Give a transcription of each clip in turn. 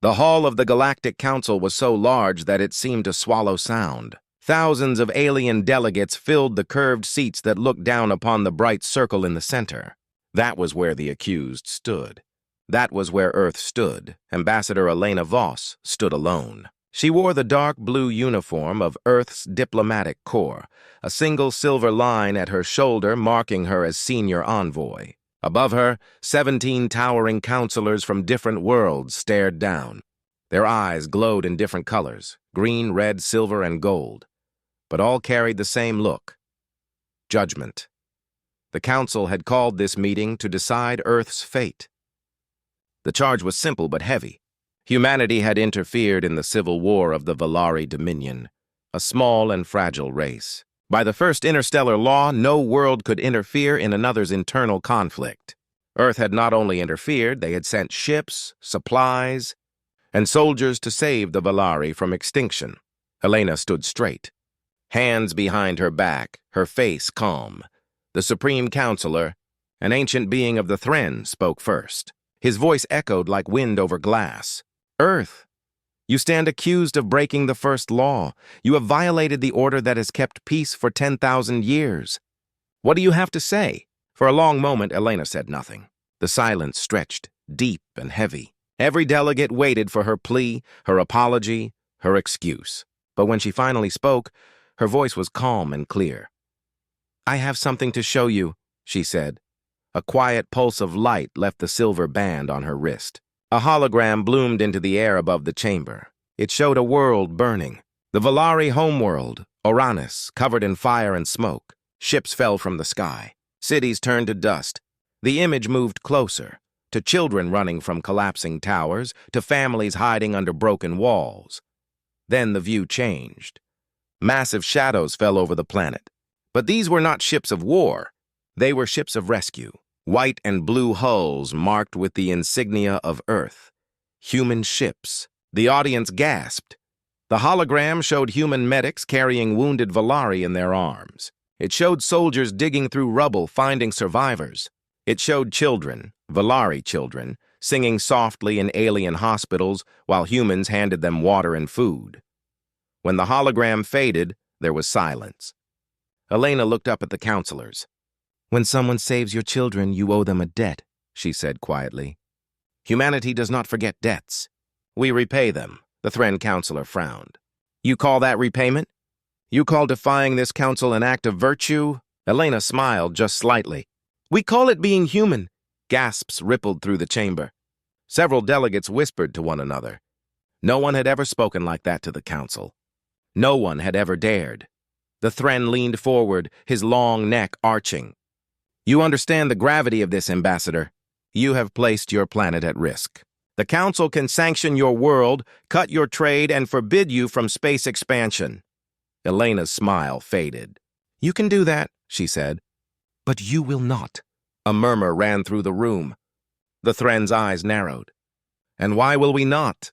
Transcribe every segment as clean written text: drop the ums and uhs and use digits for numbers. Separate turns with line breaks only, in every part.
The hall of the Galactic Council was so large that it seemed to swallow sound. Thousands of alien delegates filled the curved seats that looked down upon the bright circle in the center. That was where the accused stood. That was where Earth stood. Ambassador Elena Voss stood alone. She wore the dark blue uniform of Earth's diplomatic corps, a single silver line at her shoulder marking her as senior envoy. Above her, 17 towering counselors from different worlds stared down. Their eyes glowed in different colors, green, red, silver, and gold, but all carried the same look: judgment. The Council had called this meeting to decide Earth's fate. The charge was simple but heavy. Humanity had interfered in the civil war of the Valari Dominion, a small and fragile race. By the first interstellar law, no world could interfere in another's internal conflict. Earth had not only interfered, they had sent ships, supplies, and soldiers to save the Valari from extinction. Elena stood straight, hands behind her back, her face calm. The Supreme Counselor, an ancient being of the Thren, spoke first. His voice echoed like wind over glass. "Earth, you stand accused of breaking the first law. You have violated the order that has kept peace for 10,000 years. What do you have to say?" For a long moment, Elena said nothing. The silence stretched, deep and heavy. Every delegate waited for her plea, her apology, her excuse. But when she finally spoke, her voice was calm and clear. "I have something to show you," she said. A quiet pulse of light left the silver band on her wrist. A hologram bloomed into the air above the chamber. It showed a world burning. The Valari homeworld, Uranus, covered in fire and smoke. Ships fell from the sky. Cities turned to dust. The image moved closer, to children running from collapsing towers, to families hiding under broken walls. Then the view changed. Massive shadows fell over the planet. But these were not ships of war. They were ships of rescue. White and blue hulls marked with the insignia of Earth. Human ships. The audience gasped. The hologram showed human medics carrying wounded Valari in their arms. It showed soldiers digging through rubble, finding survivors. It showed children, Valari children, singing softly in alien hospitals while humans handed them water and food. When the hologram faded, there was silence. Elena looked up at the counselors. "When someone saves your children, you owe them a debt," she said quietly. "Humanity does not forget debts. We repay them," the Thren counselor frowned. "You call that repayment? You call defying this council an act of virtue?" Elena smiled just slightly. "We call it being human." Gasps rippled through the chamber. Several delegates whispered to one another. No one had ever spoken like that to the council. No one had ever dared. The Thren leaned forward, his long neck arching. "You understand the gravity of this, Ambassador. You have placed your planet at risk. The Council can sanction your world, cut your trade, and forbid you from space expansion." Elena's smile faded. "You can do that," she said. "But you will not." A murmur ran through the room. The Thren's eyes narrowed. "And why will we not?"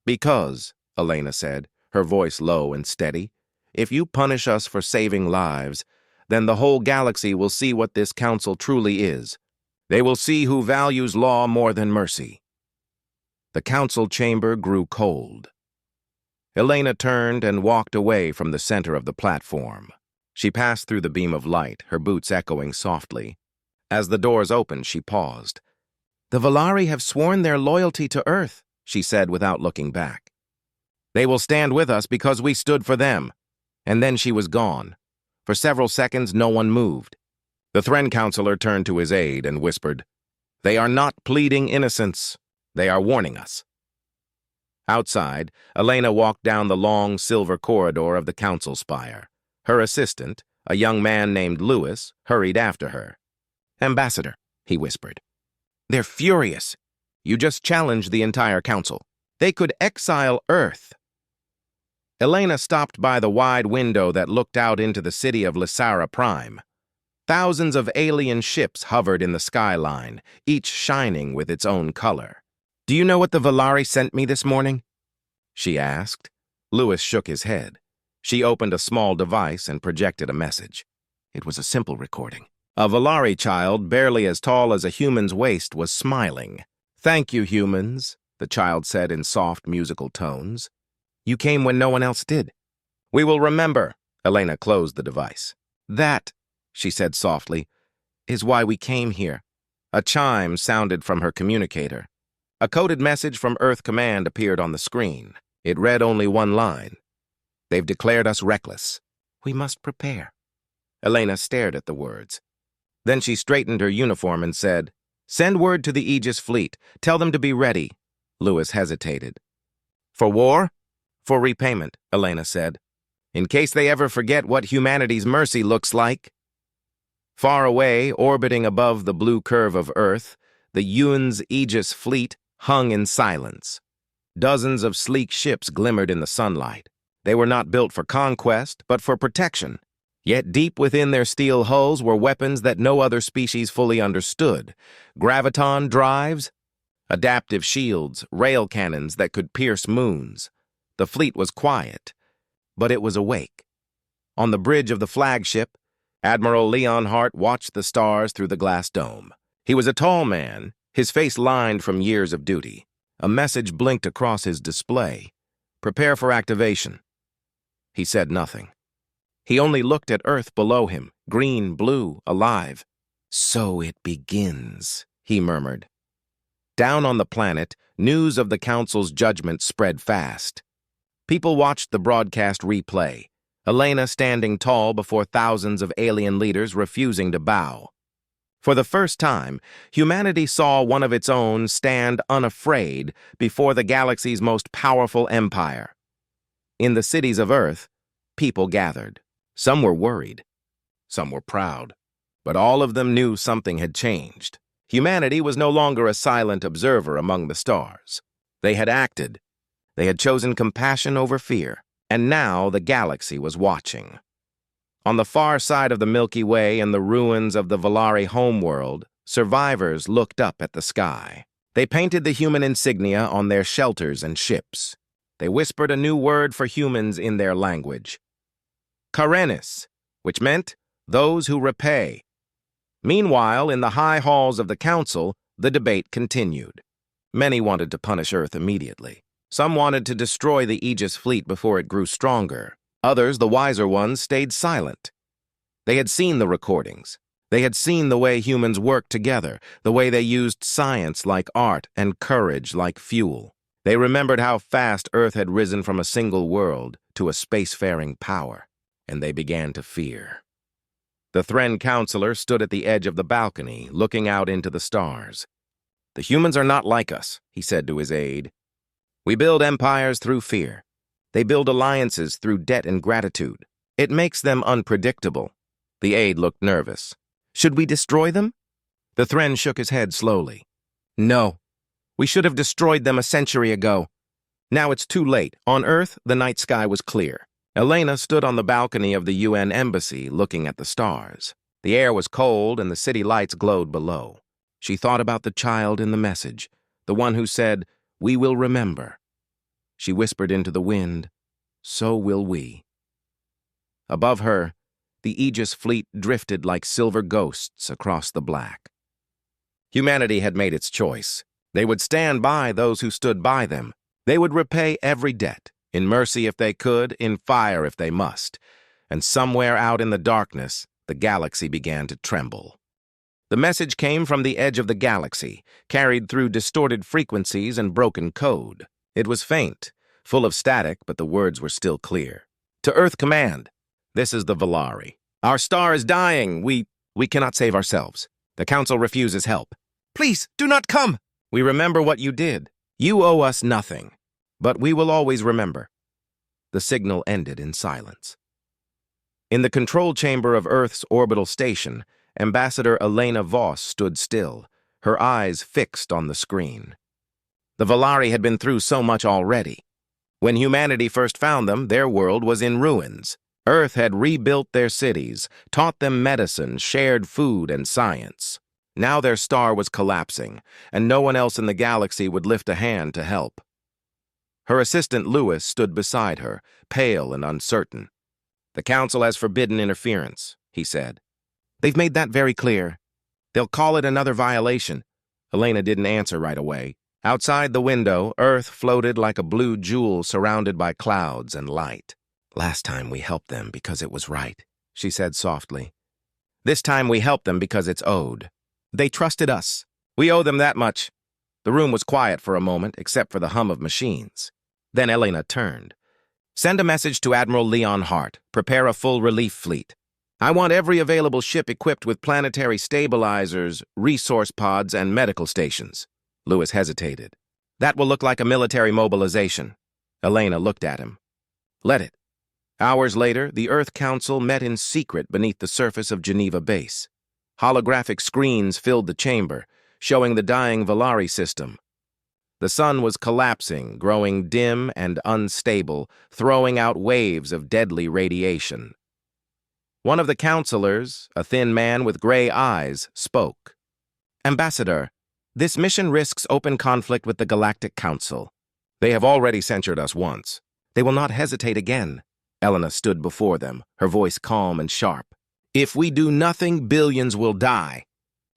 "Because," Elena said, her voice low and steady, "if you punish us for saving lives, then the whole galaxy will see what this council truly is. They will see who values law more than mercy." The council chamber grew cold. Elena turned and walked away from the center of the platform. She passed through the beam of light, her boots echoing softly. As the doors opened, she paused. "The Valari have sworn their loyalty to Earth," she said without looking back. "They will stand with us because we stood for them." And then she was gone. For several seconds, no one moved. The Thren counselor turned to his aide and whispered, "They are not pleading innocence. They are warning us." Outside, Elena walked down the long silver corridor of the council spire. Her assistant, a young man named Lewis, hurried after her. "Ambassador," he whispered, "they're furious. You just challenged the entire council. They could exile Earth." Elena stopped by the wide window that looked out into the city of Lysara Prime. Thousands of alien ships hovered in the skyline, each shining with its own color. "Do you know what the Valari sent me this morning?" she asked. Lewis shook his head. She opened a small device and projected a message. It was a simple recording. A Valari child, barely as tall as a human's waist, was smiling. "Thank you, humans. the child said in soft musical tones. You came when no one else did. We will remember. Elena closed the device. That, she said softly, is why we came here. A chime sounded from her communicator. A coded message from Earth Command appeared on the screen. It read only one line. They've declared us reckless. We must prepare. Elena stared at the words. Then she straightened her uniform and said, Send word to the Aegis fleet. Tell them to be ready. Lewis hesitated. For war? For repayment, Elena said. In case they ever forget what humanity's mercy looks like. Far away, orbiting above the blue curve of Earth, the Yuan's Aegis fleet hung in silence. Dozens of sleek ships glimmered in the sunlight. They were not built for conquest, but for protection. Yet deep within their steel hulls were weapons that no other species fully understood. Graviton drives, adaptive shields, rail cannons that could pierce moons. The fleet was quiet, but it was awake. On the bridge of the flagship, Admiral Leon Hart watched the stars through the glass dome. He was a tall man, his face lined from years of duty. A message blinked across his display. Prepare for activation. He said nothing. He only looked at Earth below him, green, blue, alive. So it begins, he murmured. Down on the planet, news of the Council's judgment spread fast. People watched the broadcast replay, Elena standing tall before thousands of alien leaders refusing to bow. For the first time, humanity saw one of its own stand unafraid before the galaxy's most powerful empire. In the cities of Earth, people gathered. Some were worried. Some were proud. But all of them knew something had changed. Humanity was no longer a silent observer among the stars. They had acted. They had chosen compassion over fear. And now the galaxy was watching. On the far side of the Milky Way in the ruins of the Valari homeworld, survivors looked up at the sky. They painted the human insignia on their shelters and ships. They whispered a new word for humans in their language. Karenis, which meant those who repay. Meanwhile, in the high halls of the Council, the debate continued. Many wanted to punish Earth immediately. Some wanted to destroy the Aegis fleet before it grew stronger. Others, the wiser ones, stayed silent. They had seen the recordings. They had seen the way humans worked together, the way they used science like art and courage like fuel. They remembered how fast Earth had risen from a single world to a spacefaring power, and they began to fear. The Thren counselor stood at the edge of the balcony, looking out into the stars. The humans are not like us, he said to his aide. We build empires through fear. They build alliances through debt and gratitude. It makes them unpredictable. The aide looked nervous. Should we destroy them? The Thren shook his head slowly. No. We should have destroyed them a century ago. Now it's too late. On Earth, the night sky was clear. Elena stood on the balcony of the UN embassy, looking at the stars. The air was cold and the city lights glowed below. She thought about the child in the message, the one who said, "We will remember." She whispered into the wind, "So will we." Above her, the Aegis fleet drifted like silver ghosts across the black. Humanity had made its choice. They would stand by those who stood by them. They would repay every debt, in mercy if they could, in fire if they must. And somewhere out in the darkness, the galaxy began to tremble. The message came from the edge of the galaxy, carried through distorted frequencies and broken code. It was faint, full of static, but the words were still clear. To Earth Command, this is the Valari. Our star is dying. We cannot save ourselves. The Council refuses help. Please, do not come. We remember what you did. You owe us nothing, but we will always remember. The signal ended in silence. In the control chamber of Earth's orbital station, Ambassador Elena Voss stood still, her eyes fixed on the screen. The Valari had been through so much already. When humanity first found them, their world was in ruins. Earth had rebuilt their cities, taught them medicine, shared food and science. Now their star was collapsing, and no one else in the galaxy would lift a hand to help. Her assistant Lewis stood beside her, pale and uncertain. The Council has forbidden interference, he said. They've made that very clear. They'll call it another violation. Elena didn't answer right away. Outside the window, Earth floated like a blue jewel surrounded by clouds and light. "Last time we helped them because it was right," she said softly. "This time we helped them because it's owed. They trusted us. We owe them that much." The room was quiet for a moment, except for the hum of machines. Then Elena turned. "Send a message to Admiral Leon Hart. Prepare a full relief fleet. I want every available ship equipped with planetary stabilizers, resource pods, and medical stations." Lewis hesitated. "That will look like a military mobilization." Elena looked at him. "Let it." Hours later, the Earth Council met in secret beneath the surface of Geneva Base. Holographic screens filled the chamber, showing the dying Valari system. The sun was collapsing, growing dim and unstable, throwing out waves of deadly radiation. One of the counselors, a thin man with gray eyes, spoke. "Ambassador, this mission risks open conflict with the Galactic Council. They have already censured us once. They will not hesitate again." Elena stood before them, her voice calm and sharp. "If we do nothing, billions will die.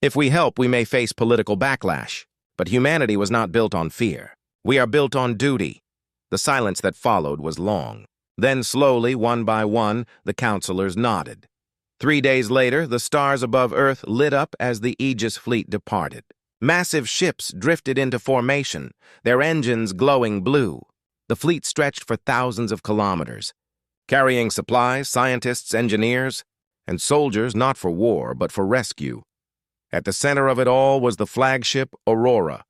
If we help, we may face political backlash. But humanity was not built on fear. We are built on duty." The silence that followed was long. Then slowly, one by one, the counselors nodded. 3 days later, the stars above Earth lit up as the Aegis fleet departed. Massive ships drifted into formation, their engines glowing blue. The fleet stretched for thousands of kilometers, carrying supplies, scientists, engineers, and soldiers not for war, but for rescue. At the center of it all was the flagship Aurora,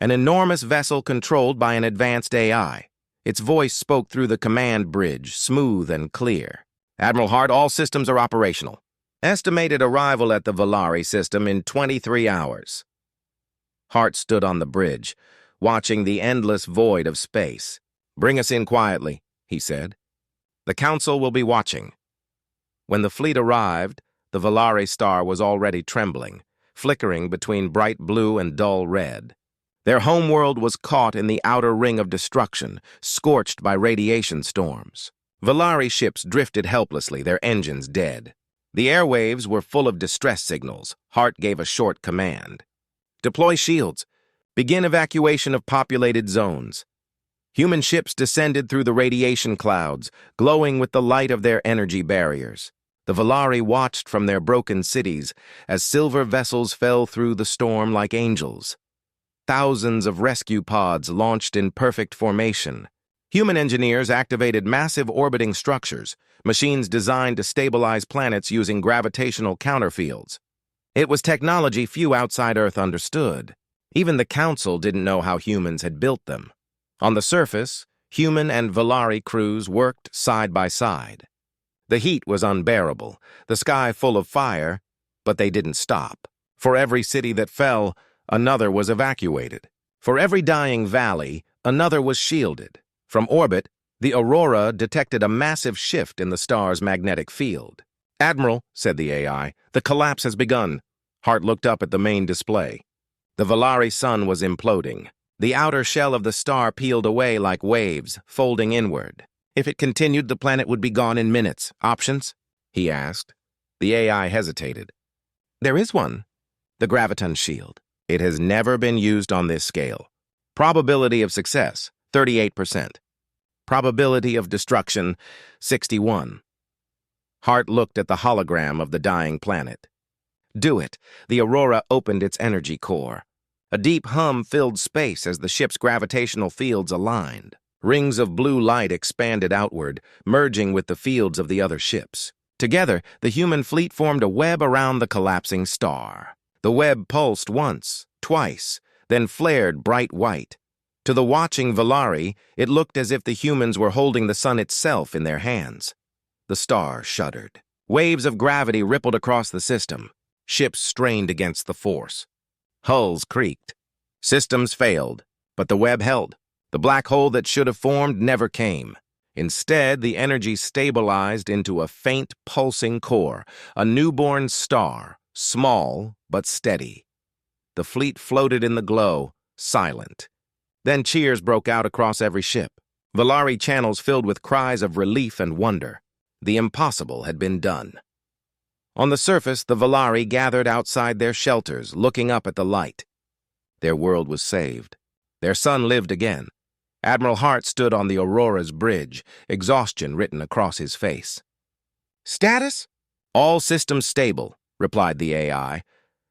an enormous vessel controlled by an advanced AI. Its voice spoke through the command bridge, smooth and clear. "Admiral Hart, all systems are operational. Estimated arrival at the Valari system in 23 hours. Hart stood on the bridge, watching the endless void of space. "Bring us in quietly," he said. "The Council will be watching." When the fleet arrived, the Valari star was already trembling, flickering between bright blue and dull red. Their homeworld was caught in the outer ring of destruction, scorched by radiation storms. Valari ships drifted helplessly, their engines dead. The airwaves were full of distress signals. Hart gave a short command. "Deploy shields. Begin evacuation of populated zones." Human ships descended through the radiation clouds, glowing with the light of their energy barriers. The Valari watched from their broken cities as silver vessels fell through the storm like angels. Thousands of rescue pods launched in perfect formation. Human engineers activated massive orbiting structures, machines designed to stabilize planets using gravitational counterfields. It was technology few outside Earth understood. Even the Council didn't know how humans had built them. On the surface, human and Valari crews worked side by side. The heat was unbearable, the sky full of fire, but they didn't stop. For every city that fell, another was evacuated. For every dying valley, another was shielded. From orbit, the Aurora detected a massive shift in the star's magnetic field. "Admiral," said the AI, "the collapse has begun." Hart looked up at the main display. The Valari sun was imploding. The outer shell of the star peeled away like waves, folding inward. If it continued, the planet would be gone in minutes. "Options?" he asked. The AI hesitated. "There is one. The graviton shield. It has never been used on this scale. Probability of success, 38%. Probability of destruction, 61. Hart looked at the hologram of the dying planet. "Do it." The Aurora opened its energy core. A deep hum filled space as the ship's gravitational fields aligned. Rings of blue light expanded outward, merging with the fields of the other ships. Together, the human fleet formed a web around the collapsing star. The web pulsed once, twice, then flared bright white. To the watching Valari, it looked as if the humans were holding the sun itself in their hands. The star shuddered. Waves of gravity rippled across the system. Ships strained against the force. Hulls creaked. Systems failed, but the web held. The black hole that should have formed never came. Instead, the energy stabilized into a faint, pulsing core, a newborn star, small but steady. The fleet floated in the glow, silent. Then cheers broke out across every ship. Valari channels filled with cries of relief and wonder. The impossible had been done. On the surface, the Valari gathered outside their shelters, looking up at the light. Their world was saved. Their son lived again. Admiral Hart stood on the Aurora's bridge, exhaustion written across his face. "Status?" "All systems stable," replied the AI.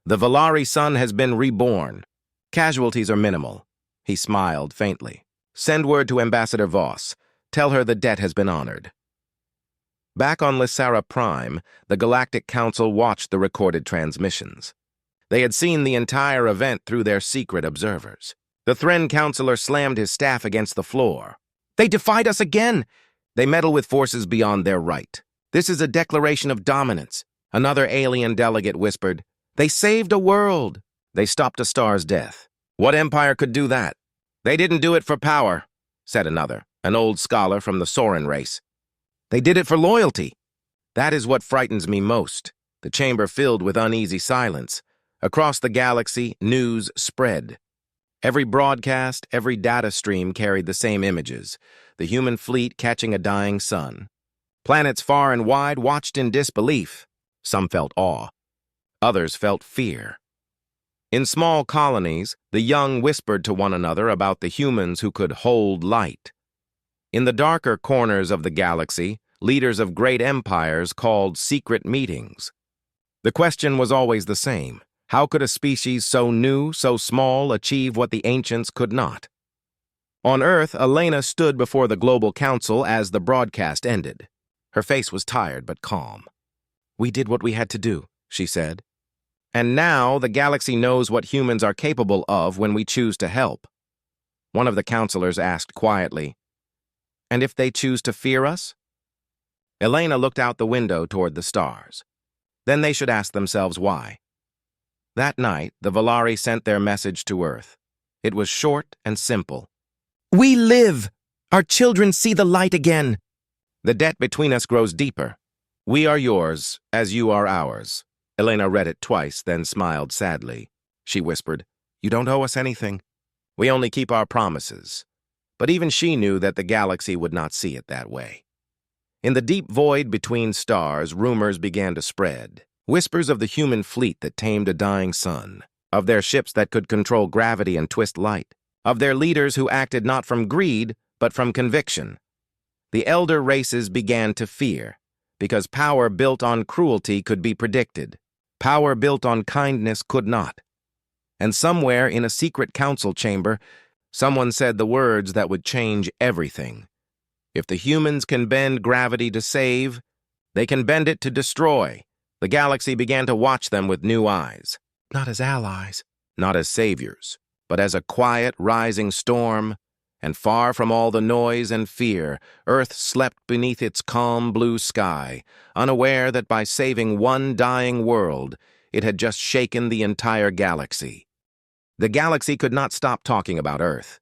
"The Valari sun has been reborn. Casualties are minimal." He smiled faintly. "Send word to Ambassador Voss. Tell her the debt has been honored." Back on Lysara Prime, the Galactic Council watched the recorded transmissions. They had seen the entire event through their secret observers. The Thren Counselor slammed his staff against the floor. "They defied us again! They meddle with forces beyond their right. This is a declaration of dominance." Another alien delegate whispered, "They saved a world." "They stopped a star's death. What empire could do that?" "They didn't do it for power," said another, an old scholar from the Soren race. "They did it for loyalty." That is what frightens me most. The chamber filled with uneasy silence. Across the galaxy, news spread. Every broadcast, every data stream carried the same images. The human fleet catching a dying sun. Planets far and wide watched in disbelief. Some felt awe. Others felt fear. In small colonies, the young whispered to one another about the humans who could hold light. In the darker corners of the galaxy, leaders of great empires called secret meetings. The question was always the same. How could a species so new, so small, achieve what the ancients could not? On Earth, Elena stood before the Global Council as the broadcast ended. Her face was tired but calm. "We did what we had to do," she said. "And now the galaxy knows what humans are capable of when we choose to help." One of the counselors asked quietly, "And if they choose to fear us?" Elena looked out the window toward the stars. Then they should ask themselves why. That night, the Valari sent their message to Earth. It was short and simple. "We live! Our children see the light again! The debt between us grows deeper. We are yours, as you are ours." Elena read it twice, then smiled sadly. She whispered, "You don't owe us anything. We only keep our promises." But even she knew that the galaxy would not see it that way. In the deep void between stars, rumors began to spread. Whispers of the human fleet that tamed a dying sun, of their ships that could control gravity and twist light, of their leaders who acted not from greed, but from conviction. The elder races began to fear, because power built on cruelty could be predicted. Power built on kindness could not. And somewhere in a secret council chamber, someone said the words that would change everything. If the humans can bend gravity to save, they can bend it to destroy. The galaxy began to watch them with new eyes. Not as allies, not as saviors, but as a quiet, rising storm. And far from all the noise and fear, Earth slept beneath its calm blue sky, unaware that by saving one dying world, it had just shaken the entire galaxy. The galaxy could not stop talking about Earth.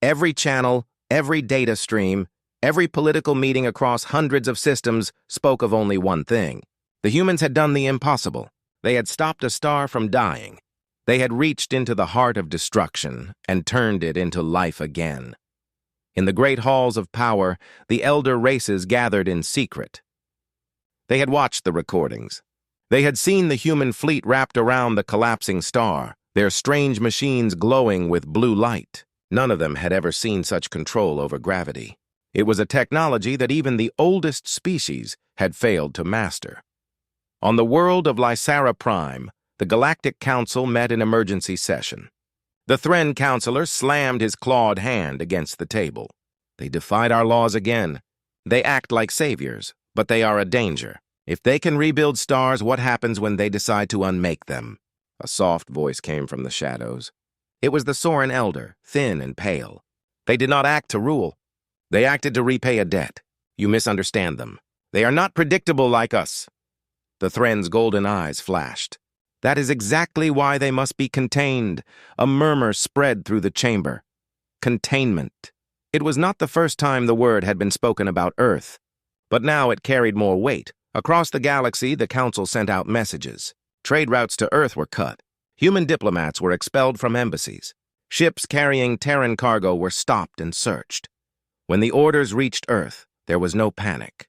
Every channel, every data stream, every political meeting across hundreds of systems spoke of only one thing. The humans had done the impossible. They had stopped a star from dying. They had reached into the heart of destruction and turned it into life again. In the great halls of power, the elder races gathered in secret. They had watched the recordings. They had seen the human fleet wrapped around the collapsing star, their strange machines glowing with blue light. None of them had ever seen such control over gravity. It was a technology that even the oldest species had failed to master. On the world of Lysara Prime, the Galactic Council met in emergency session. The Thren Counselor slammed his clawed hand against the table. "They defied our laws again. They act like saviors, but they are a danger. If they can rebuild stars, what happens when they decide to unmake them?" A soft voice came from the shadows. It was the Soren Elder, thin and pale. "They did not act to rule. They acted to repay a debt. You misunderstand them. They are not predictable like us." The Thren's golden eyes flashed. "That is exactly why they must be contained." A murmur spread through the chamber. Containment. It was not the first time the word had been spoken about Earth, but now it carried more weight. Across the galaxy, the Council sent out messages. Trade routes to Earth were cut. Human diplomats were expelled from embassies. Ships carrying Terran cargo were stopped and searched. When the orders reached Earth, there was no panic.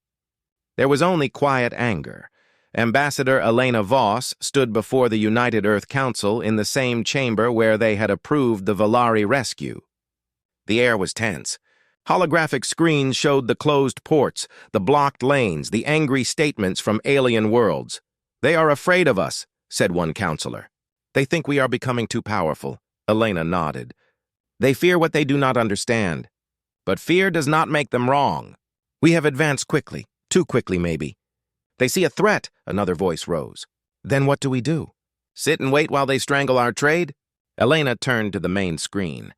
There was only quiet anger. Ambassador Elena Voss stood before the United Earth Council in the same chamber where they had approved the Valari rescue. The air was tense. Holographic screens showed the closed ports, the blocked lanes, the angry statements from alien worlds. "They are afraid of us," said one counselor. "They think we are becoming too powerful." Elena nodded. "They fear what they do not understand. But fear does not make them wrong. We have advanced quickly, too quickly maybe." "They see a threat," another voice rose. "Then what do we do? Sit and wait while they strangle our trade?" Elena turned to the main screen.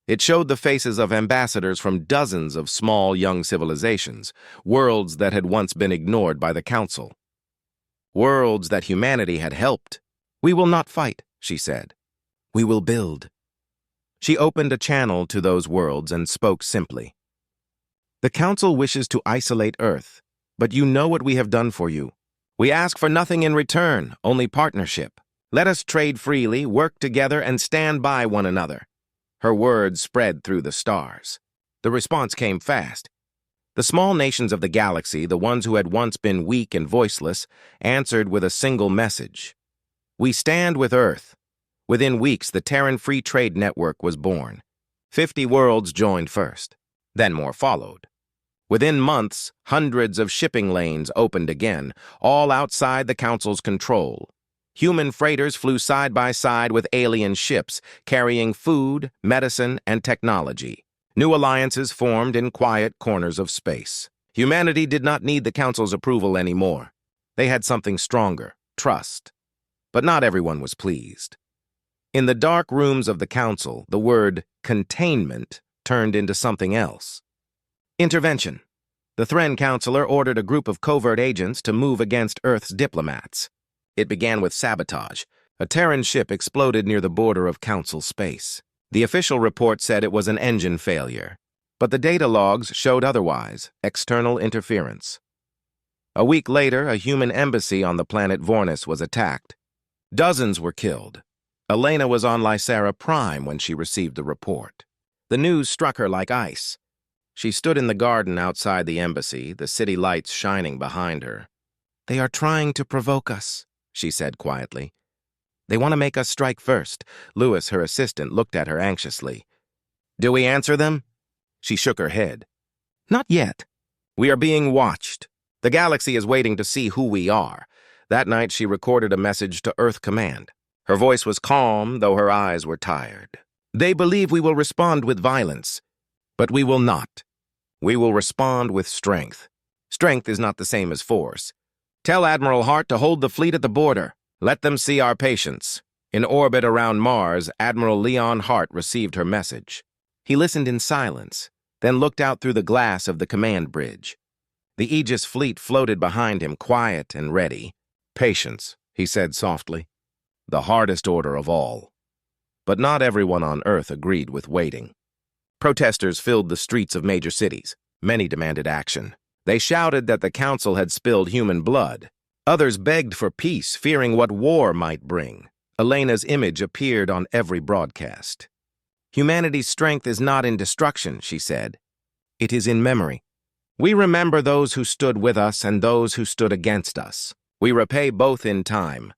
It showed the faces of ambassadors from dozens of small, young civilizations, worlds that had once been ignored by the Council. Worlds that humanity had helped. "We will not fight," she said. "We will build." She opened a channel to those worlds and spoke simply. "The Council wishes to isolate Earth, but you know what we have done for you. We ask for nothing in return, only partnership. Let us trade freely, work together, and stand by one another." Her words spread through the stars. The response came fast. The small nations of the galaxy, the ones who had once been weak and voiceless, answered with a single message. "We stand with Earth." Within weeks, the Terran Free Trade Network was born. 50 worlds joined first. Then more followed. Within months, hundreds of shipping lanes opened again, all outside the Council's control. Human freighters flew side by side with alien ships, carrying food, medicine, and technology. New alliances formed in quiet corners of space. Humanity did not need the Council's approval anymore. They had something stronger, trust. But not everyone was pleased. In the dark rooms of the Council, the word containment turned into something else. Intervention. The Thren Counselor ordered a group of covert agents to move against Earth's diplomats. It began with sabotage. A Terran ship exploded near the border of Council space. The official report said it was an engine failure, but the data logs showed otherwise, external interference. A week later, a human embassy on the planet Vornis was attacked. Dozens were killed. Elena was on Lysera Prime when she received the report. The news struck her like ice. She stood in the garden outside the embassy, the city lights shining behind her. "They are trying to provoke us," she said quietly. "They want to make us strike first." Lewis, her assistant, looked at her anxiously. "Do we answer them?" She shook her head. "Not yet. We are being watched. The galaxy is waiting to see who we are." That night she recorded a message to Earth Command. Her voice was calm, though her eyes were tired. "They believe we will respond with violence, but we will not. We will respond with strength. Strength is not the same as force. Tell Admiral Hart to hold the fleet at the border. Let them see our patience." In orbit around Mars, Admiral Leon Hart received her message. He listened in silence, then looked out through the glass of the command bridge. The Aegis fleet floated behind him, quiet and ready. "Patience," he said softly. "The hardest order of all." But not everyone on Earth agreed with waiting. Protesters filled the streets of major cities. Many demanded action. They shouted that the Council had spilled human blood. Others begged for peace, fearing what war might bring. Elena's image appeared on every broadcast. "Humanity's strength is not in destruction," she said. "It is in memory. We remember those who stood with us and those who stood against us. We repay both in time."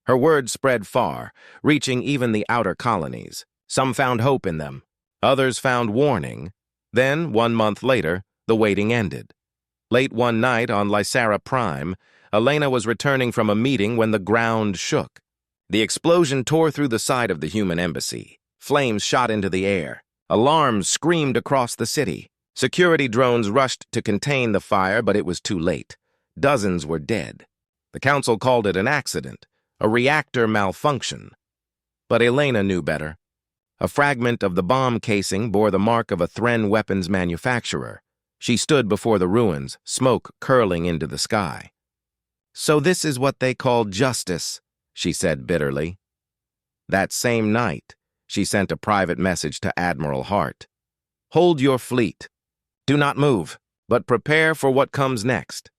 Her words spread far, reaching even the outer colonies. Some found hope in them. Others found warning. Then, 1 month later, the waiting ended. Late one night on Lysera Prime, Elena was returning from a meeting when the ground shook. The explosion tore through the side of the human embassy. Flames shot into the air. Alarms screamed across the city. Security drones rushed to contain the fire, but it was too late. Dozens were dead. The Council called it an accident, a reactor malfunction. But Elena knew better. A fragment of the bomb casing bore the mark of a Thren weapons manufacturer. She stood before the ruins, smoke curling into the sky. "So this is what they call justice," she said bitterly. That same night, she sent a private message to Admiral Hart. "Hold your fleet. Do not move, but prepare for what comes next."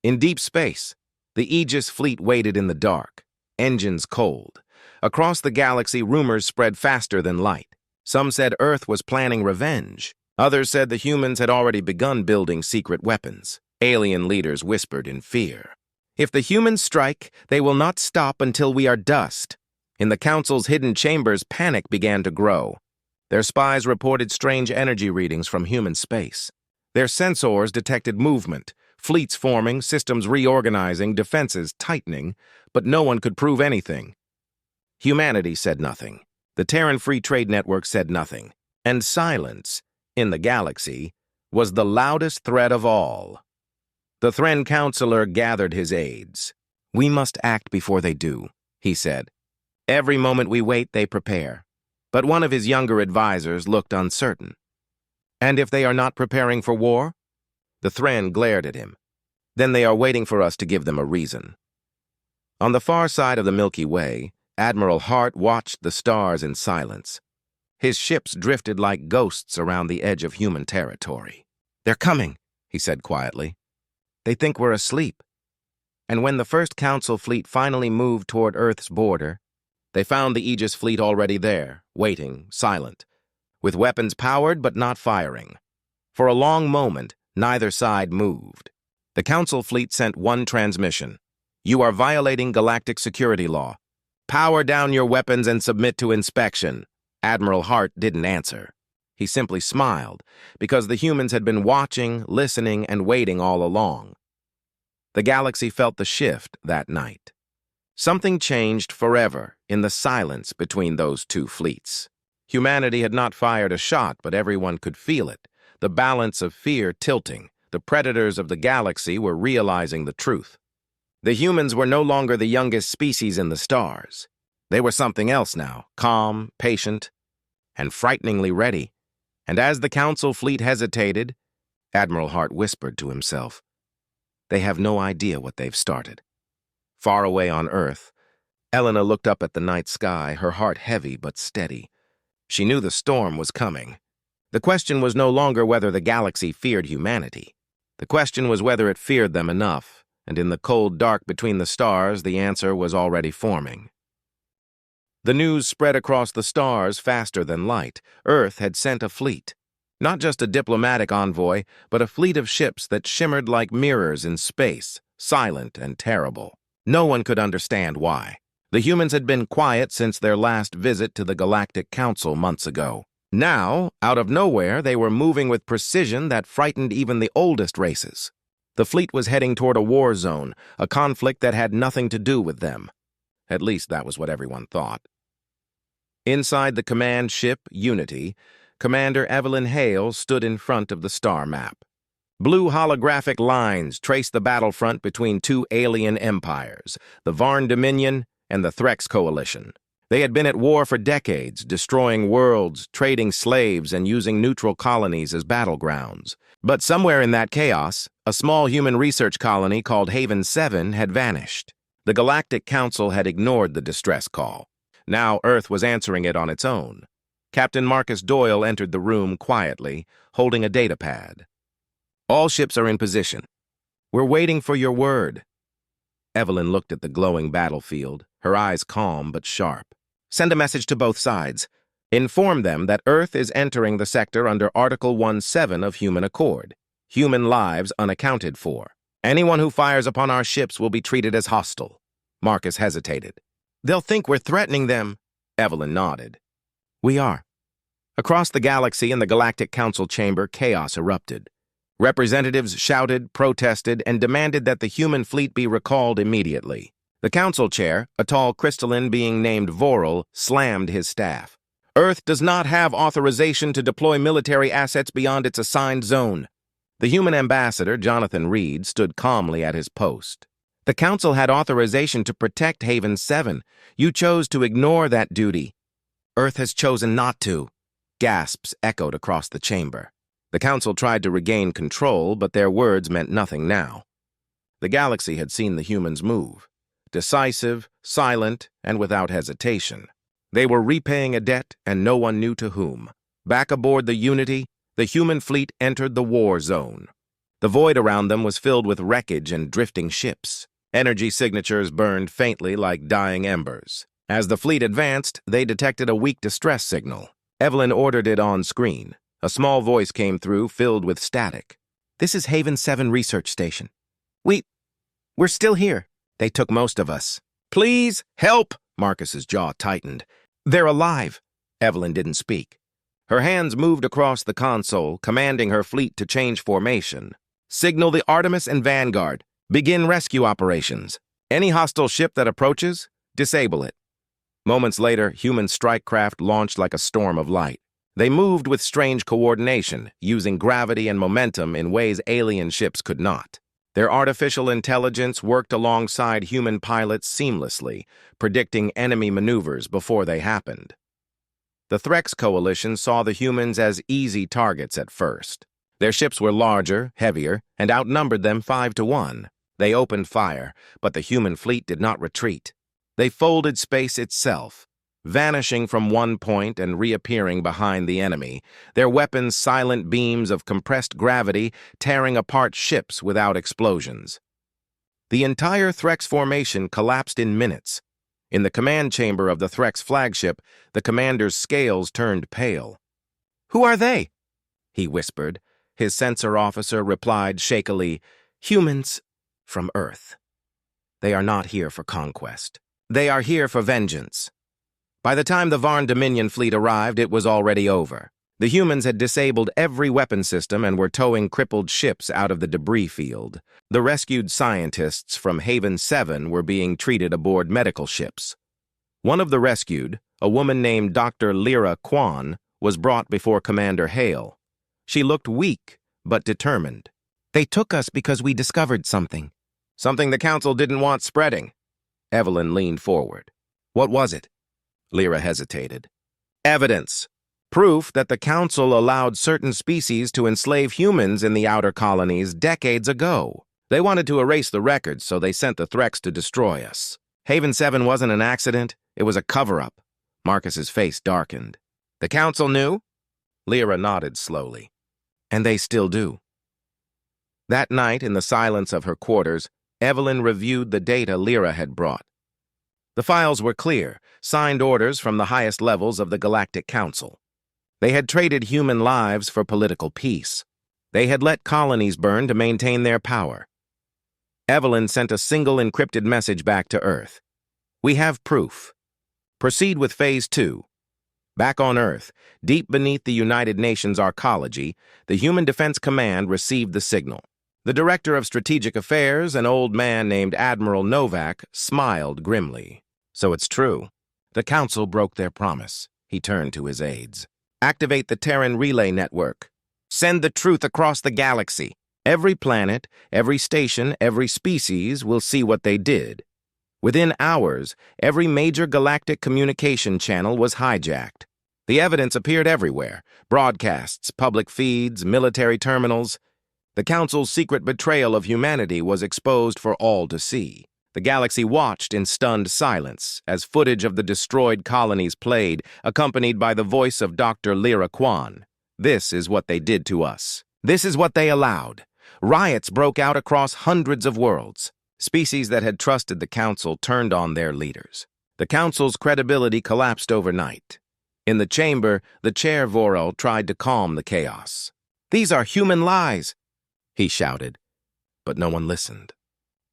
In deep space, the Aegis fleet waited in the dark, engines cold. Across the galaxy, rumors spread faster than light. Some said Earth was planning revenge. Others said the humans had already begun building secret weapons. Alien leaders whispered in fear. "If the humans strike, they will not stop until we are dust." In the Council's hidden chambers, panic began to grow. Their spies reported strange energy readings from human space. Their sensors detected movement, fleets forming, systems reorganizing, defenses tightening, but no one could prove anything. Humanity said nothing. The Terran Free Trade Network said nothing. And silence, in the galaxy, was the loudest threat of all. The Thren counselor gathered his aides. "We must act before they do," he said. "Every moment we wait, they prepare." But one of his younger advisors looked uncertain. "And if they are not preparing for war?" The Thren glared at him. "Then they are waiting for us to give them a reason." On the far side of the Milky Way, Admiral Hart watched the stars in silence. His ships drifted like ghosts around the edge of human territory. "They're coming," he said quietly. "They think we're asleep." And when the first Council fleet finally moved toward Earth's border, they found the Aegis fleet already there, waiting, silent, with weapons powered but not firing. For a long moment, neither side moved. The Council fleet sent one transmission. "You are violating galactic security law. Power down your weapons and submit to inspection." Admiral Hart didn't answer. He simply smiled, because the humans had been watching, listening, and waiting all along. The galaxy felt the shift that night. Something changed forever in the silence between those two fleets. Humanity had not fired a shot, but everyone could feel it, the balance of fear tilting. The predators of the galaxy were realizing the truth. The humans were no longer the youngest species in the stars. They were something else now, calm, patient, and frighteningly ready. And as the Council fleet hesitated, Admiral Hart whispered to himself, "They have no idea what they've started." Far away on Earth, Elena looked up at the night sky, her heart heavy but steady. She knew the storm was coming. The question was no longer whether the galaxy feared humanity. The question was whether it feared them enough, and in the cold dark between the stars, the answer was already forming. The news spread across the stars faster than light. Earth had sent a fleet. Not just a diplomatic envoy, but a fleet of ships that shimmered like mirrors in space, silent and terrible. No one could understand why. The humans had been quiet since their last visit to the Galactic Council months ago. Now, out of nowhere, they were moving with precision that frightened even the oldest races. The fleet was heading toward a war zone, a conflict that had nothing to do with them. At least that was what everyone thought. Inside the command ship, Unity, Commander Evelyn Hale stood in front of the star map. Blue holographic lines traced the battlefront between two alien empires, the Varn Dominion and the Threx Coalition. They had been at war for decades, destroying worlds, trading slaves, and using neutral colonies as battlegrounds. But somewhere in that chaos, a small human research colony called Haven 7 had vanished. The Galactic Council had ignored the distress call. Now Earth was answering it on its own. Captain Marcus Doyle entered the room quietly, holding a data pad. "All ships are in position. We're waiting for your word." Evelyn looked at the glowing battlefield, her eyes calm but sharp. "Send a message to both sides. Inform them that Earth is entering the sector under Article 1.7 of Human Accord. Human lives unaccounted for. Anyone who fires upon our ships will be treated as hostile." Marcus hesitated. "They'll think we're threatening them." Evelyn nodded. "We are." Across the galaxy in the Galactic Council chamber, chaos erupted. Representatives shouted, protested, and demanded that the human fleet be recalled immediately. The council chair, a tall crystalline being named Voral, slammed his staff. "Earth does not have authorization to deploy military assets beyond its assigned zone." The human ambassador, Jonathan Reed, stood calmly at his post. "The council had authorization to protect Haven 7. You chose to ignore that duty." "Earth has chosen not to." Gasps echoed across the chamber. The council tried to regain control, but their words meant nothing now. The galaxy had seen the humans move. Decisive, silent, and without hesitation. They were repaying a debt, and no one knew to whom. Back aboard the Unity, the human fleet entered the war zone. The void around them was filled with wreckage and drifting ships. Energy signatures burned faintly like dying embers. As the fleet advanced, they detected a weak distress signal. Evelyn ordered it on screen. A small voice came through, filled with static. "This is Haven 7 Research Station. We're still here. They took most of us." "Please, help!" Marcus's jaw tightened. "They're alive." Evelyn didn't speak. Her hands moved across the console, commanding her fleet to change formation. Signal the Artemis and Vanguard. Begin rescue operations. Any hostile ship that approaches, disable it. Moments later, human strike craft launched like a storm of light. They moved with strange coordination, using gravity and momentum in ways alien ships could not. Their artificial intelligence worked alongside human pilots seamlessly, predicting enemy maneuvers before they happened. The Threx Coalition saw the humans as easy targets at first. Their ships were larger, heavier, and outnumbered them 5-1. They opened fire, but the human fleet did not retreat. They folded space itself, vanishing from one point and reappearing behind the enemy, their weapons silent beams of compressed gravity tearing apart ships without explosions. The entire Threx formation collapsed in minutes. In the command chamber of the Threx flagship, the commander's scales turned pale. "Who are they?" he whispered. His sensor officer replied shakily, "Humans from Earth. They are not here for conquest. They are here for vengeance." By the time the Varn Dominion fleet arrived, it was already over. The humans had disabled every weapon system and were towing crippled ships out of the debris field. The rescued scientists from Haven 7 were being treated aboard medical ships. One of the rescued, a woman named Dr. Lyra Kwan, was brought before Commander Hale. She looked weak, but determined. "They took us because we discovered something." "Something the Council didn't want spreading." Evelyn leaned forward. "What was it?" Lyra hesitated. "Evidence. Proof that the Council allowed certain species to enslave humans in the outer colonies decades ago. They wanted to erase the records, so they sent the Threx to destroy us. Haven 7 wasn't an accident, it was a cover-up." Marcus's face darkened. "The Council knew?" Lyra nodded slowly. "And they still do." That night, in the silence of her quarters, Evelyn reviewed the data Lyra had brought. The files were clear, signed orders from the highest levels of the Galactic Council. They had traded human lives for political peace. They had let colonies burn to maintain their power. Evelyn sent a single encrypted message back to Earth. "We have proof. Proceed with Phase 2. Back on Earth, deep beneath the United Nations arcology, the Human Defense Command received the signal. The Director of Strategic Affairs, an old man named Admiral Novak, smiled grimly. So it's true. The Council broke their promise." He turned to his aides. "Activate the Terran Relay Network. Send the truth across the galaxy. Every planet, every station, every species will see what they did." Within hours, every major galactic communication channel was hijacked. The evidence appeared everywhere: broadcasts, public feeds, military terminals. The Council's secret betrayal of humanity was exposed for all to see. The galaxy watched in stunned silence as footage of the destroyed colonies played, accompanied by the voice of Dr. Lyra Kwan. "This is what they did to us. This is what they allowed." Riots broke out across hundreds of worlds. Species that had trusted the Council turned on their leaders. The Council's credibility collapsed overnight. In the chamber, the chair Vorel tried to calm the chaos. "These are human lies," he shouted, but no one listened.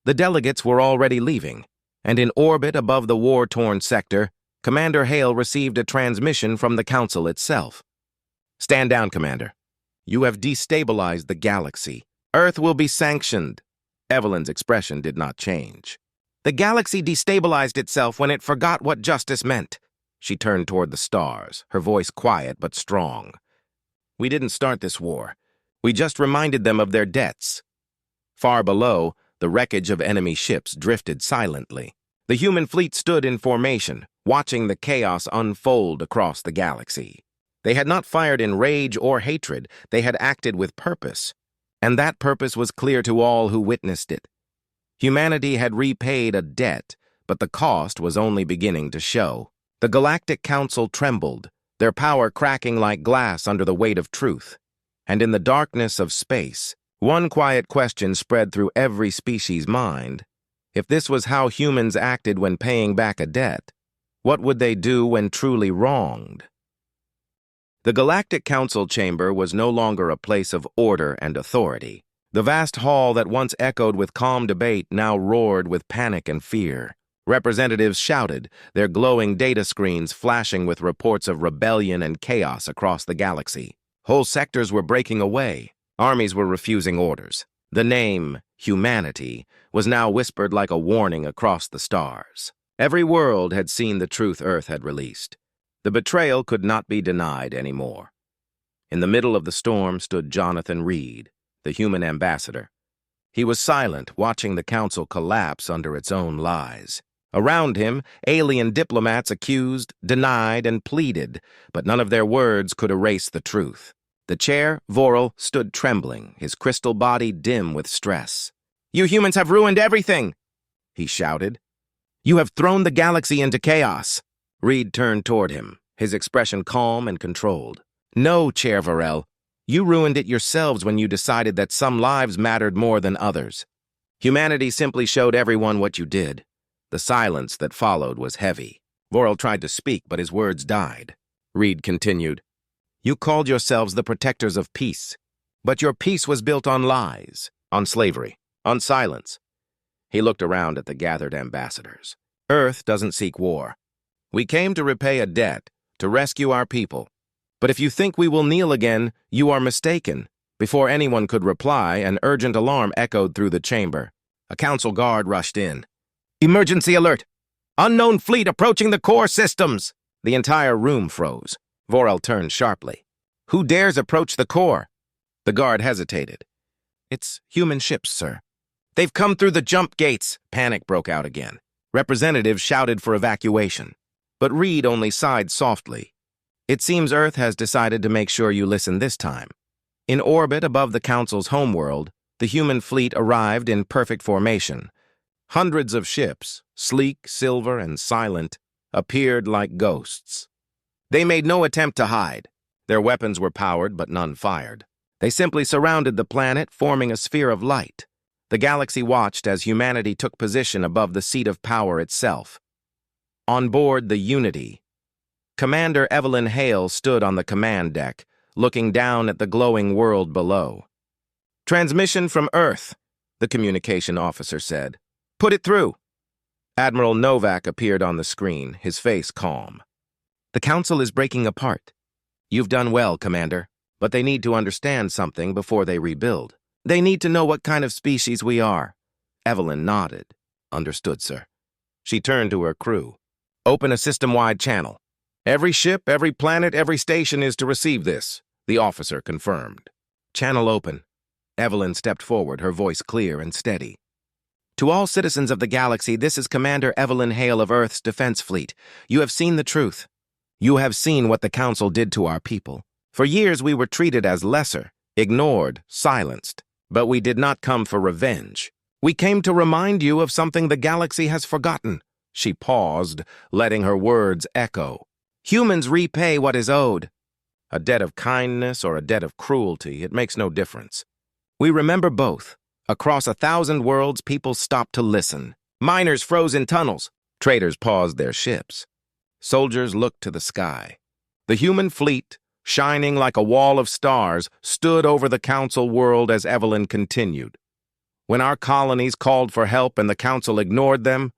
The delegates were already leaving, and in orbit above the war-torn sector, Commander Hale received a transmission from the Council itself. "Stand down, Commander. You have destabilized the galaxy. Earth will be sanctioned." Evelyn's expression did not change. "The galaxy destabilized itself when it forgot what justice meant." She turned toward the stars, her voice quiet but strong. "We didn't start this war. We just reminded them of their debts." Far below, the wreckage of enemy ships drifted silently. The human fleet stood in formation, watching the chaos unfold across the galaxy. They had not fired in rage or hatred, they had acted with purpose. And that purpose was clear to all who witnessed it. Humanity had repaid a debt, but the cost was only beginning to show. The Galactic Council trembled, their power cracking like glass under the weight of truth. And in the darkness of space, one quiet question spread through every species' mind. If this was how humans acted when paying back a debt, what would they do when truly wronged? The Galactic Council chamber was no longer a place of order and authority. The vast hall that once echoed with calm debate now roared with panic and fear. Representatives shouted, their glowing data screens flashing with reports of rebellion and chaos across the galaxy. Whole sectors were breaking away. Armies were refusing orders. The name, humanity, was now whispered like a warning across the stars. Every world had seen the truth Earth had released. The betrayal could not be denied anymore. In the middle of the storm stood Jonathan Reed, the human ambassador. He was silent, watching the council collapse under its own lies. Around him, alien diplomats accused, denied, and pleaded, but none of their words could erase the truth. The chair, Vorel, stood trembling, his crystal body dim with stress. "You humans have ruined everything!" he shouted. "You have thrown the galaxy into chaos." Reed turned toward him, his expression calm and controlled. "No, Chair Vorel. You ruined it yourselves when you decided that some lives mattered more than others. Humanity simply showed everyone what you did." The silence that followed was heavy. Vorel tried to speak, but his words died. Reed continued, "You called yourselves the protectors of peace, but your peace was built on lies, on slavery, on silence." He looked around at the gathered ambassadors. "Earth doesn't seek war. We came to repay a debt, to rescue our people. But if you think we will kneel again, you are mistaken." Before anyone could reply, an urgent alarm echoed through the chamber. A council guard rushed in. "Emergency alert! Unknown fleet approaching the core systems!" The entire room froze. Vorel turned sharply. "Who dares approach the core?" The guard hesitated. "It's human ships, sir." "They've come through the jump gates!" Panic broke out again. Representatives shouted for evacuation. But Reed only sighed softly. "It seems Earth has decided to make sure you listen this time." In orbit above the Council's homeworld, the human fleet arrived in perfect formation. Hundreds of ships, sleek, silver, and silent, appeared like ghosts. They made no attempt to hide. Their weapons were powered, but none fired. They simply surrounded the planet, forming a sphere of light. The galaxy watched as humanity took position above the seat of power itself. On board the Unity, Commander Evelyn Hale stood on the command deck, looking down at the glowing world below. "Transmission from Earth," the communication officer said. "Put it through." Admiral Novak appeared on the screen, his face calm. "The Council is breaking apart. You've done well, Commander, but they need to understand something before they rebuild. They need to know what kind of species we are." Evelyn nodded. "Understood, sir." She turned to her crew. "Open a system-wide channel. Every ship, every planet, every station is to receive this," the officer confirmed. "Channel open." Evelyn stepped forward, her voice clear and steady. "To all citizens of the galaxy, this is Commander Evelyn Hale of Earth's Defense Fleet. You have seen the truth. You have seen what the Council did to our people. For years we were treated as lesser, ignored, silenced. But we did not come for revenge. We came to remind you of something the galaxy has forgotten." She paused, letting her words echo. "Humans repay what is owed. A debt of kindness or a debt of cruelty, it makes no difference. We remember both. Across 1,000 worlds, people stopped to listen. Miners froze in tunnels. Traders paused their ships. Soldiers looked to the sky. The human fleet, shining like a wall of stars, stood over the Council world as Evelyn continued. When our colonies called for help and the Council ignored them,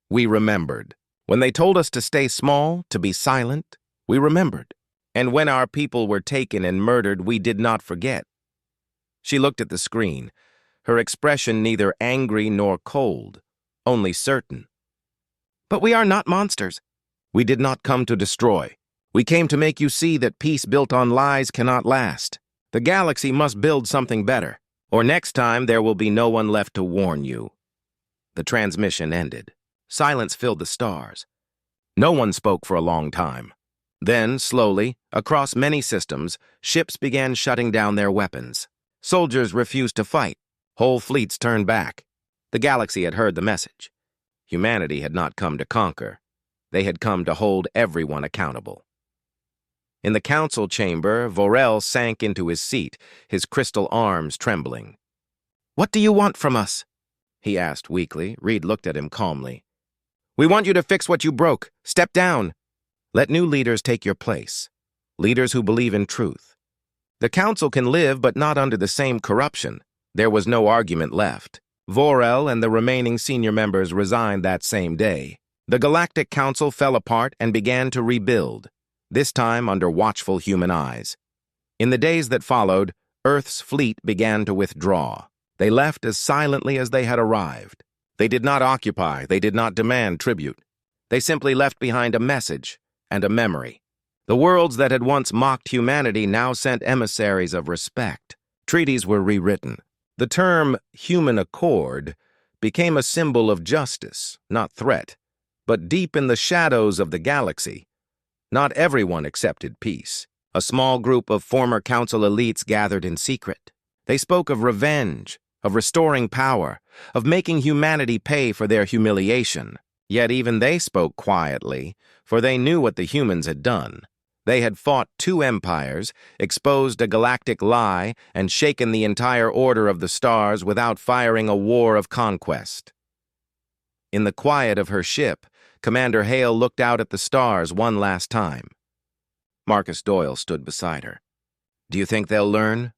we remembered. When they told us to stay small, to be silent, we remembered. And when our people were taken and murdered, we did not forget." She looked at the screen, her expression neither angry nor cold, only certain. "But we are not monsters. We did not come to destroy. We came to make you see that peace built on lies cannot last. The galaxy must build something better, or next time there will be no one left to warn you." The transmission ended. Silence filled the stars. No one spoke for a long time. Then, slowly, across many systems, ships began shutting down their weapons. Soldiers refused to fight. Whole fleets turned back. The galaxy had heard the message. Humanity had not come to conquer. They had come to hold everyone accountable. In the council chamber, Vorel sank into his seat, his crystal arms trembling. "What do you want from us?" he asked weakly. Reed looked at him calmly. "We want you to fix what you broke. Step down. Let new leaders take your place. Leaders who believe in truth. The council can live, but not under the same corruption." There was no argument left. Vorel and the remaining senior members resigned that same day. The Galactic Council fell apart and began to rebuild, this time under watchful human eyes. In the days that followed, Earth's fleet began to withdraw. They left as silently as they had arrived. They did not occupy, they did not demand tribute. They simply left behind a message and a memory. The worlds that had once mocked humanity now sent emissaries of respect. Treaties were rewritten. The term human accord became a symbol of justice, not threat. But deep in the shadows of the galaxy, not everyone accepted peace. A small group of former council elites gathered in secret. They spoke of revenge, of restoring power, of making humanity pay for their humiliation. Yet even they spoke quietly, for they knew what the humans had done. They had fought 2 empires, exposed a galactic lie, and shaken the entire order of the stars without firing a war of conquest. In the quiet of her ship, Commander Hale looked out at the stars one last time. Marcus Doyle stood beside her. "Do you think they'll learn?"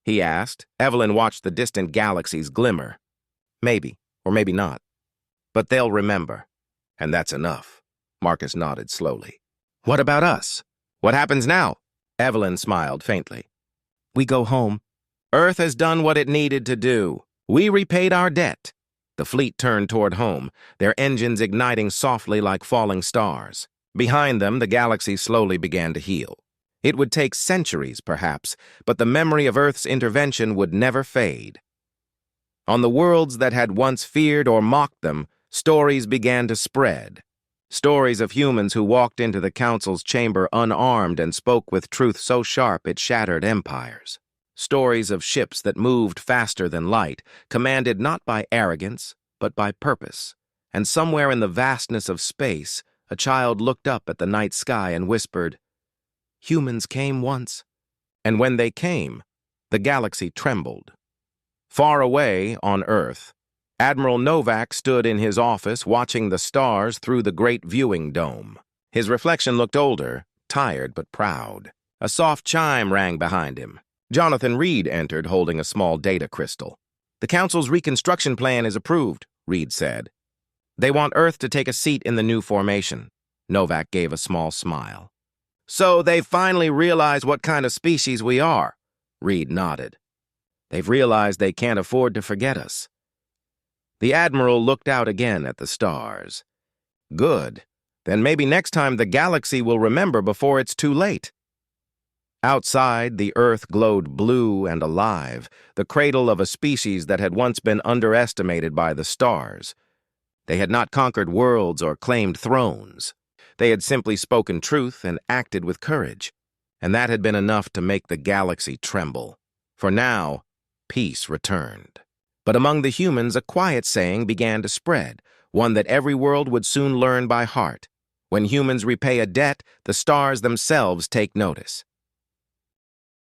he asked. Evelyn watched the distant galaxies glimmer. "Maybe, or maybe not. But they'll remember. And that's enough." Marcus nodded slowly. "What about us? What happens now?" Evelyn smiled faintly. "We go home. Earth has done what it needed to do. We repaid our debt." The fleet turned toward home, their engines igniting softly like falling stars. Behind them, the galaxy slowly began to heal. It would take centuries, perhaps, but the memory of Earth's intervention would never fade. On the worlds that had once feared or mocked them, stories began to spread. Stories of humans who walked into the council's chamber unarmed and spoke with truth so sharp it shattered empires. Stories of ships that moved faster than light, commanded not by arrogance, but by purpose. And somewhere in the vastness of space, a child looked up at the night sky and whispered, "Humans came once." And when they came, the galaxy trembled. Far away on Earth, Admiral Novak stood in his office watching the stars through the great viewing dome. His reflection looked older, tired but proud. A soft chime rang behind him. Jonathan Reed entered holding a small data crystal. "The Council's reconstruction plan is approved," Reed said. "They want Earth to take a seat in the new formation." Novak gave a small smile. "So they've finally realized what kind of species we are," Reed nodded. "They've realized they can't afford to forget us." The Admiral looked out again at the stars. "Good. Then maybe next time the galaxy will remember before it's too late." Outside, the Earth glowed blue and alive, the cradle of a species that had once been underestimated by the stars. They had not conquered worlds or claimed thrones. They had simply spoken truth and acted with courage, and that had been enough to make the galaxy tremble. For now, peace returned. But among the humans, a quiet saying began to spread, one that every world would soon learn by heart. When humans repay a debt, the stars themselves take notice.